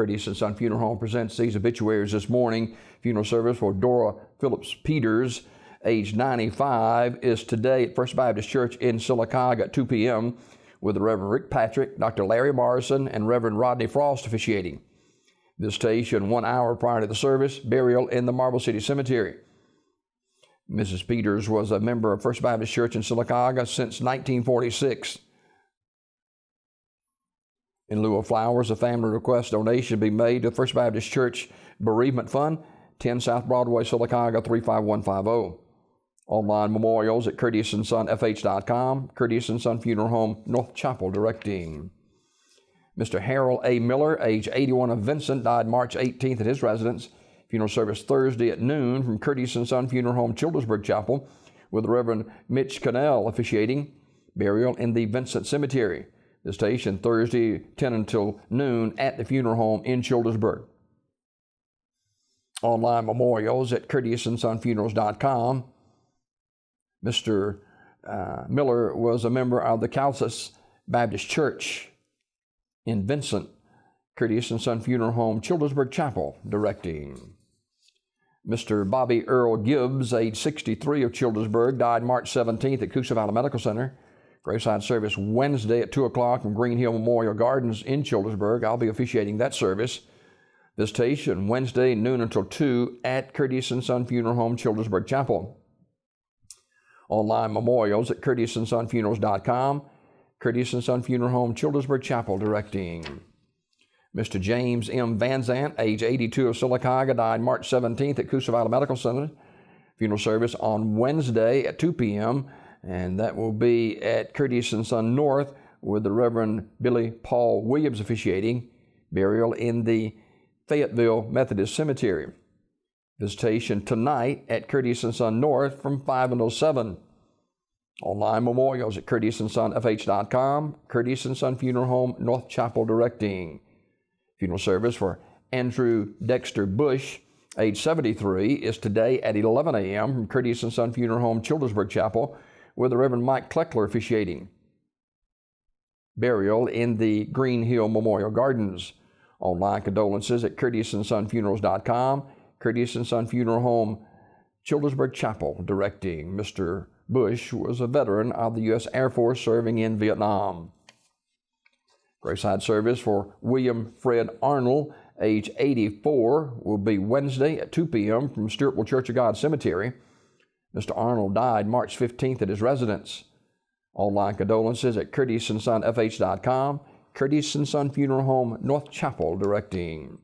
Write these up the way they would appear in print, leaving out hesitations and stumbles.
Curtis and Son Funeral Home presents these obituaries this morning. Funeral service for Dora Phillips Peters, age 95, is today at First Baptist Church in Sylacauga at 2 p.m. with the Reverend Rick Patrick, Dr. Larry Morrison, and Reverend Rodney Frost officiating. Visitation 1 hour prior to the service, burial in the Marble City Cemetery. Mrs. Peters was a member of First Baptist Church in Sylacauga since 1946. In lieu of flowers, a family request donation be made to First Baptist Church Bereavement Fund, 10 South Broadway, Sylacauga, 35150. Online memorials at CurtisandSonFH.com, Curtis and Son Funeral Home, North Chapel, directing. Mr. Harold A. Miller, age 81, of Vincent, died March 18th at his residence. Funeral service Thursday at noon from Curtis and Son Funeral Home, Childersburg Chapel, with the Reverend Mitch Cannell officiating. Burial in the Vincent Cemetery. Visitation Thursday 10 until noon at the funeral home in Childersburg. Online memorials at CurtisandSonFunerals.com. Mr. Miller was a member of the Calcis Baptist Church in Vincent. Curtis and Son Funeral Home, Childersburg Chapel, directing. Mr. Bobby Earl Gibbs, age 63, of Childersburg, died March 17th at Coosa Valley Medical Center. Graveside service Wednesday at 2 o'clock from Green Hill Memorial Gardens in Childersburg. I'll be officiating that service. Visitation Wednesday, noon until 2 at Curtis and Son Funeral Home, Childersburg Chapel. Online memorials at CurtisandSonFunerals.com. Curtis and Son Funeral Home, Childersburg Chapel, directing. Mr. James M. Van Zant, age 82, of Sylacauga, died March 17th at Coosa Valley Medical Center. Funeral service on Wednesday at 2 p.m., and that will be at Curtis and Son North with the Reverend Billy Paul Williams officiating. Burial in the Fayetteville Methodist Cemetery. Visitation tonight at Curtis and Son North from 5 until 7. Online memorials at CurtisandSonFH.com, Curtis and Son Funeral Home, North Chapel, directing. Funeral service for Andrew Dexter Bush, age 73, is today at 11 a.m. from Curtis and Son Funeral Home, Childersburg Chapel, with the Reverend Mike Kleckler officiating. Burial in the Green Hill Memorial Gardens. Online condolences at CurtisandSonFunerals.com, Curtis and Son Funeral Home, Childersburg Chapel, directing. Mr. Bush was a veteran of the U.S. Air Force serving in Vietnam. Graveside service for William Fred Arnold, age 84, will be Wednesday at 2 p.m. from Stewartville Church of God Cemetery. Mr. Arnold died March 15th at his residence. Online condolences at CurtisandSonFH.com, Curtis and Son Funeral Home, North Chapel, directing.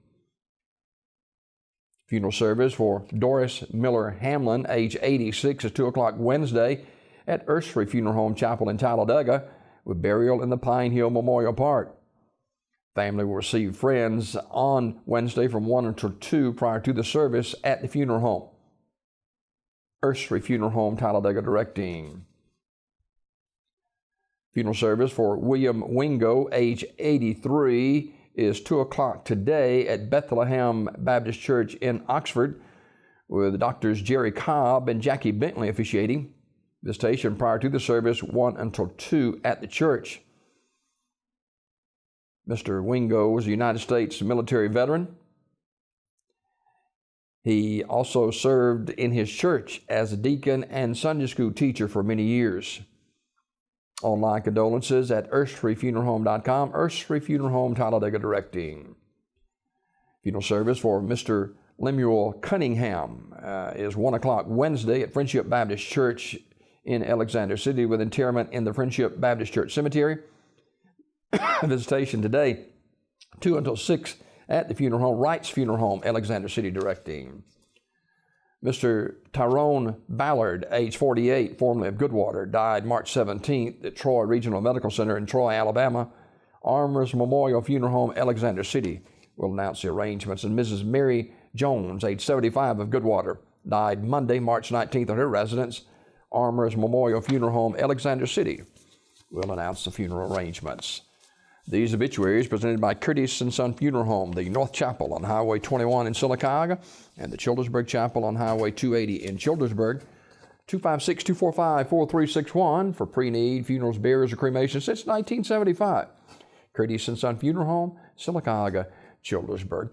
Funeral service for Doris Miller Hamlin, age 86, at 2 o'clock Wednesday at Ursery Funeral Home Chapel in Talladega, with burial in the Pine Hill Memorial Park. Family will receive friends on Wednesday from 1 until 2 prior to the service at the funeral home. Ursery Funeral Home, Talladega, directing. Funeral service for William Wingo, age 83, is 2 o'clock today at Bethlehem Baptist Church in Oxford, with Doctors Jerry Cobb and Jackie Bentley officiating. Visitation prior to the service 1 until 2 at the church. Mr. Wingo was a United States military veteran. He also served in his church as a deacon and Sunday school teacher for many years. Online condolences at UrseryFuneralHome.com, Ursery Funeral Home, Talladega, directing. Funeral service for Mr. Lemuel Cunningham is 1 o'clock Wednesday at Friendship Baptist Church in Alexander City, with interment in the Friendship Baptist Church Cemetery. Visitation today, 2 until 6 at the funeral home, Wright's Funeral Home, Alexander City, directing. Mr. Tyrone Ballard, age 48, formerly of Goodwater, died March 17th at Troy Regional Medical Center in Troy, Alabama. Armours Memorial Funeral Home, Alexander City, will announce the arrangements. And Mrs. Mary Jones, age 75, of Goodwater, died Monday, March 19th at her residence. Armours Memorial Funeral Home, Alexander City, will announce the funeral arrangements. These obituaries presented by Curtis and Son Funeral Home, the North Chapel on Highway 21 in Sylacauga, and the Childersburg Chapel on Highway 280 in Childersburg. 256-245-4361 for pre-need funerals, burials, or cremation since 1975. Curtis and Son Funeral Home, Sylacauga, Childersburg.